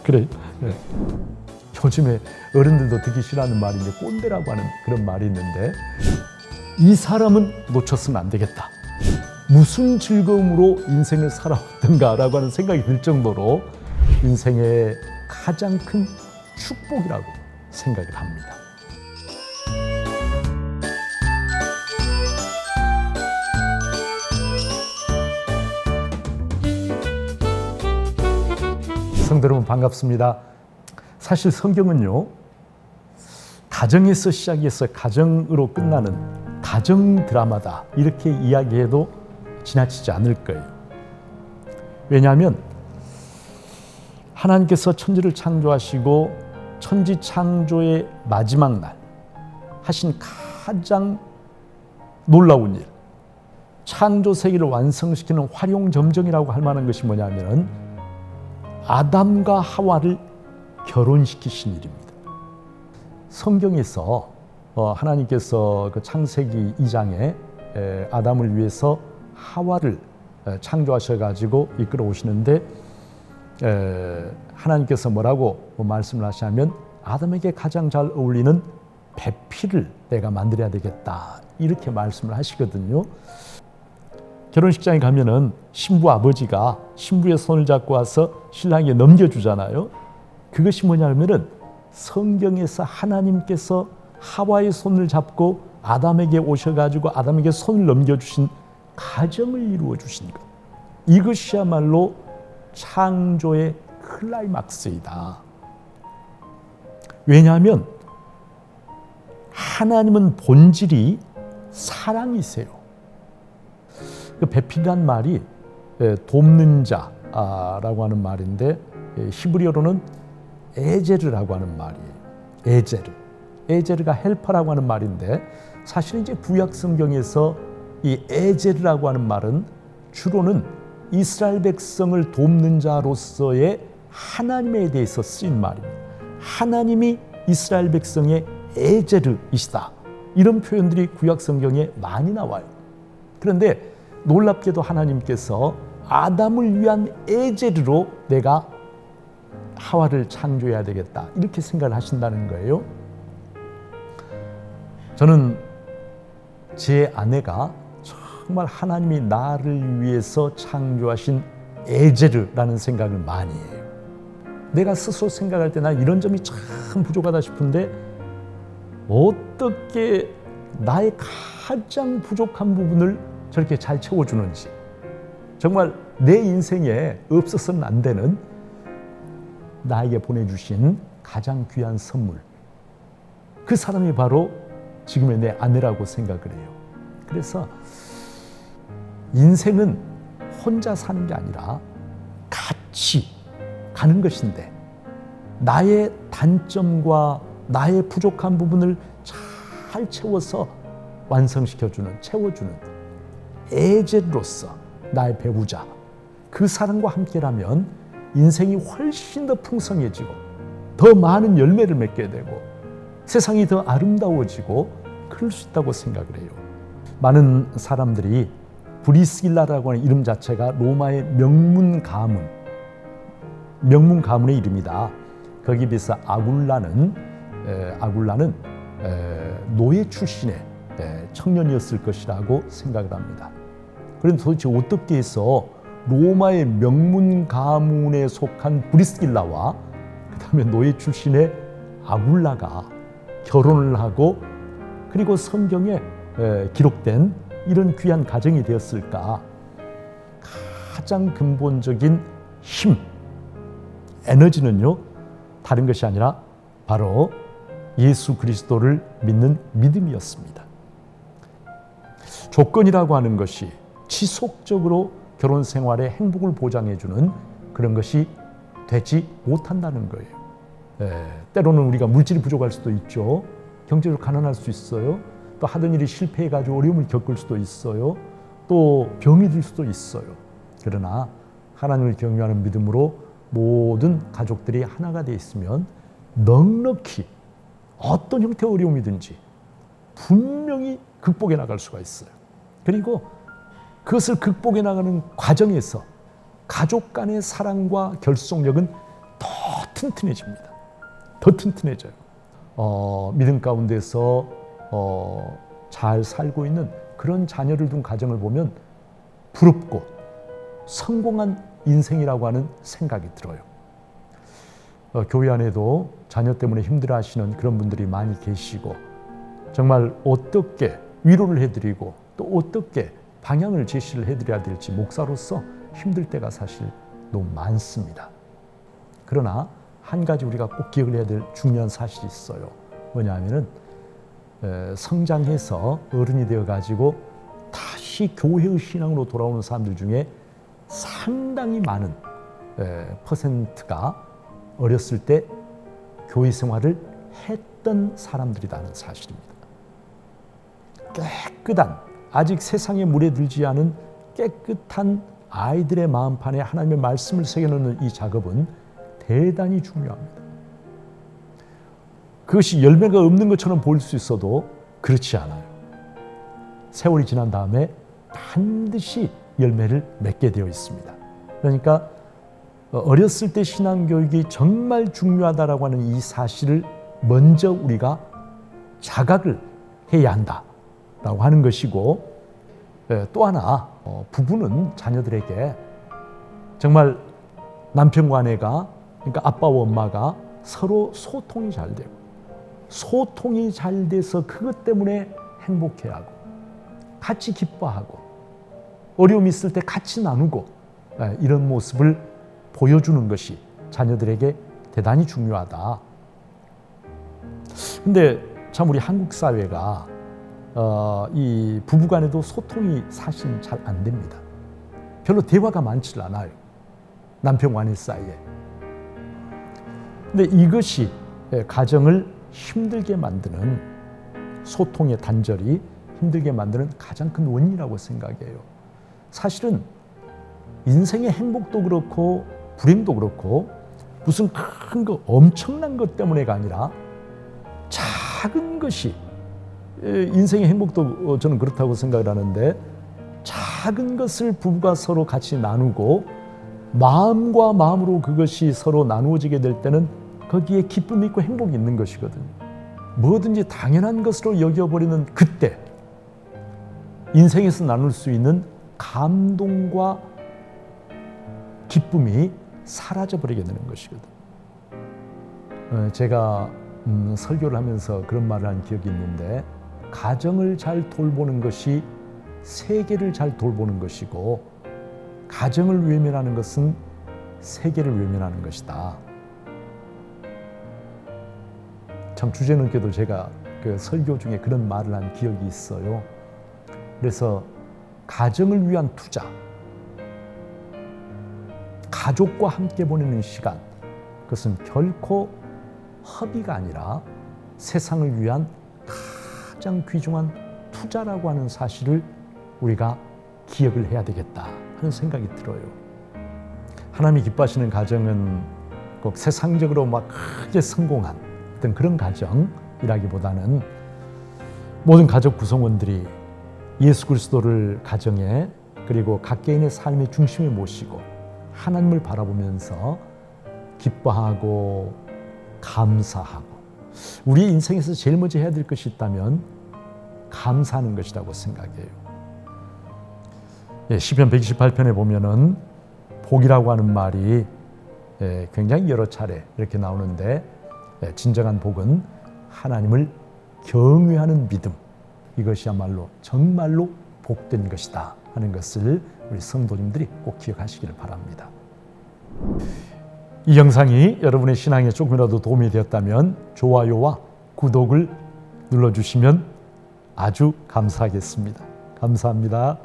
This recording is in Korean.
그래. 네. 요즘에 어른들도 듣기 싫어하는 말인데 꼰대라고 하는 그런 말이 있는데 이 사람은 놓쳤으면 안 되겠다. 무슨 즐거움으로 인생을 살아왔던가라고 하는 생각이 들 정도로 인생의 가장 큰 축복이라고 생각을 합니다. 성도 여러분 반갑습니다. 사실 성경은요, 가정에서 시작해서 가정으로 끝나는 가정 드라마다 이렇게 이야기해도 지나치지 않을 거예요. 왜냐하면 하나님께서 천지를 창조하시고 천지 창조의 마지막 날 하신 가장 놀라운 일, 창조 세계를 완성시키는 활용점정이라고 할 만한 것이 뭐냐면 아담과 하와를 결혼시키신 일입니다. 성경에서 하나님께서 그 창세기 2장에 아담을 위해서 하와를 창조하셔가지고 이끌어 오시는데 하나님께서 뭐라고 말씀을 하시냐면 아담에게 가장 잘 어울리는 배필을 내가 만들어야 되겠다 이렇게 말씀을 하시거든요. 결혼식장에 가면은 신부 아버지가 신부의 손을 잡고 와서 신랑에게 넘겨주잖아요. 그것이 뭐냐면은 성경에서 하나님께서 하와의 손을 잡고 아담에게 오셔가지고 아담에게 손을 넘겨주신 가정을 이루어 주신 것. 이것이야말로 창조의 클라이막스이다. 왜냐하면 하나님은 본질이 사랑이세요. 그 배필이란 말이 돕는 자라고 하는 말인데 히브리어로는 에제르라고 하는 말이에요. 에제르가 헬퍼라고 하는 말인데 사실 이제 구약 성경에서 이 에제르라고 하는 말은 주로는 이스라엘 백성을 돕는 자로서의 하나님에 대해서 쓰인 말입니다. 하나님이 이스라엘 백성의 에제르이시다. 이런 표현들이 구약 성경에 많이 나와요. 그런데 놀랍게도 하나님께서 아담을 위한 에제르로 내가 하와를 창조해야 되겠다 이렇게 생각을 하신다는 거예요. 저는 제 아내가 정말 하나님이 나를 위해서 창조하신 에제르라는 생각을 많이 해요. 내가 스스로 생각할 때 난 이런 점이 참 부족하다 싶은데 어떻게 나의 가장 부족한 부분을 저렇게 잘 채워주는지, 정말 내 인생에 없어서는 안 되는 나에게 보내주신 가장 귀한 선물, 그 사람이 바로 지금의 내 아내라고 생각을 해요. 그래서 인생은 혼자 사는 게 아니라 같이 가는 것인데 나의 단점과 나의 부족한 부분을 잘 채워서 완성시켜주는, 채워주는 에제로서 나의 배우자, 그 사람과 함께라면 인생이 훨씬 더 풍성해지고 더 많은 열매를 맺게 되고 세상이 더 아름다워지고 그럴 수 있다고 생각을 해요. 많은 사람들이 브리스길라라고 하는 이름 자체가 로마의 명문 가문의 이름이다. 거기에 비해서 아굴라는 노예 출신의 청년이었을 것이라고 생각을 합니다. 그런데 도대체 어떻게 해서 로마의 명문 가문에 속한 브리스길라와 그다음에 노예 출신의 아굴라가 결혼을 하고 그리고 성경에 기록된 이런 귀한 가정이 되었을까? 가장 근본적인 힘, 에너지는요, 다른 것이 아니라 바로 예수 그리스도를 믿는 믿음이었습니다. 조건이라고 하는 것이 지속적으로 결혼 생활의 행복을 보장해주는 그런 것이 되지 못한다는 거예요. 때로는 우리가 물질이 부족할 수도 있죠. 경제적으로 가난할 수 있어요. 또 하던 일이 실패해가지고 어려움을 겪을 수도 있어요. 또 병이 들 수도 있어요. 그러나 하나님을 경외하는 믿음으로 모든 가족들이 하나가 되어 있으면 넉넉히 어떤 형태의 어려움이든지 분명히 극복해 나갈 수가 있어요. 그리고 그것을 극복해 나가는 과정에서 가족 간의 사랑과 결속력은 더 튼튼해집니다. 더 튼튼해져요. 믿음 가운데서 잘 살고 있는 그런 자녀를 둔 가정을 보면 부럽고 성공한 인생이라고 하는 생각이 들어요. 교회 안에도 자녀 때문에 힘들어하시는 그런 분들이 많이 계시고 정말 어떻게 위로를 해드리고 또 어떻게 방향을 제시를 해드려야 될지 목사로서 힘들 때가 사실 너무 많습니다. 그러나 한 가지 우리가 꼭 기억을 해야 될 중요한 사실이 있어요. 뭐냐 하면은 성장해서 어른이 되어가지고 다시 교회의 신앙으로 돌아오는 사람들 중에 상당히 많은 퍼센트가 어렸을 때 교회 생활을 했던 사람들이라는 사실입니다. 깨끗한, 아직 세상에 물에 들지 않은 깨끗한 아이들의 마음판에 하나님의 말씀을 새겨놓는 이 작업은 대단히 중요합니다. 그것이 열매가 없는 것처럼 보일 수 있어도 그렇지 않아요. 세월이 지난 다음에 반드시 열매를 맺게 되어 있습니다. 그러니까 어렸을 때 신앙교육이 정말 중요하다라고 하는 이 사실을 먼저 우리가 자각을 해야 한다라고 하는 것이고, 또 하나 부부는 자녀들에게 정말 남편과 아내가, 그러니까 아빠와 엄마가 서로 소통이 잘 되고, 소통이 잘 돼서 그것 때문에 행복해하고 같이 기뻐하고 어려움이 있을 때 같이 나누고 이런 모습을 보여주는 것이 자녀들에게 대단히 중요하다. 근데 참 우리 한국 사회가 이 부부간에도 소통이 사실 잘 안 됩니다. 별로 대화가 많지 않아요. 남편과 아내 사이에. 근데 이것이 가정을 힘들게 만드는, 소통의 단절이 힘들게 만드는 가장 큰 원인이라고 생각해요. 사실은 인생의 행복도 그렇고 불행도 그렇고 무슨 큰 거, 엄청난 것 때문에가 아니라 작은 것이, 인생의 행복도 저는 그렇다고 생각을 하는데, 작은 것을 부부가 서로 같이 나누고 마음과 마음으로 그것이 서로 나누어지게 될 때는 거기에 기쁨이 있고 행복이 있는 것이거든요. 뭐든지 당연한 것으로 여겨버리는 그때 인생에서 나눌 수 있는 감동과 기쁨이 사라져버리게 되는 것이거든요. 제가 설교를 하면서 그런 말을 한 기억이 있는데, 가정을 잘 돌보는 것이 세계를 잘 돌보는 것이고, 가정을 외면하는 것은 세계를 외면하는 것이다. 참 주제넘게도 제가 그 설교 중에 그런 말을 한 기억이 있어요. 그래서 가정을 위한 투자, 가족과 함께 보내는 시간, 그것은 결코 허비가 아니라 세상을 위한 가장 귀중한 투자라고 하는 사실을 우리가 기억을 해야 되겠다 하는 생각이 들어요. 하나님이 기뻐하시는 가정은 꼭 세상적으로 막 크게 성공한 어떤 그런 가정이라기보다는 모든 가족 구성원들이 예수 그리스도를 가정에, 그리고 각 개인의 삶의 중심에 모시고 하나님을 바라보면서 기뻐하고 감사하고, 우리 인생에서 제일 먼저 해야 될 것이 있다면 감사하는 것이라고 생각해요. 시편 128편에 보면은 복이라고 하는 말이 굉장히 여러 차례 이렇게 나오는데, 진정한 복은 하나님을 경외하는 믿음, 이것이야말로 정말로 복된 것이다 하는 것을 우리 성도님들이 꼭 기억하시기를 바랍니다. 이 영상이 여러분의 신앙에 조금이라도 도움이 되었다면 좋아요와 구독을 눌러주시면 아주 감사하겠습니다. 감사합니다.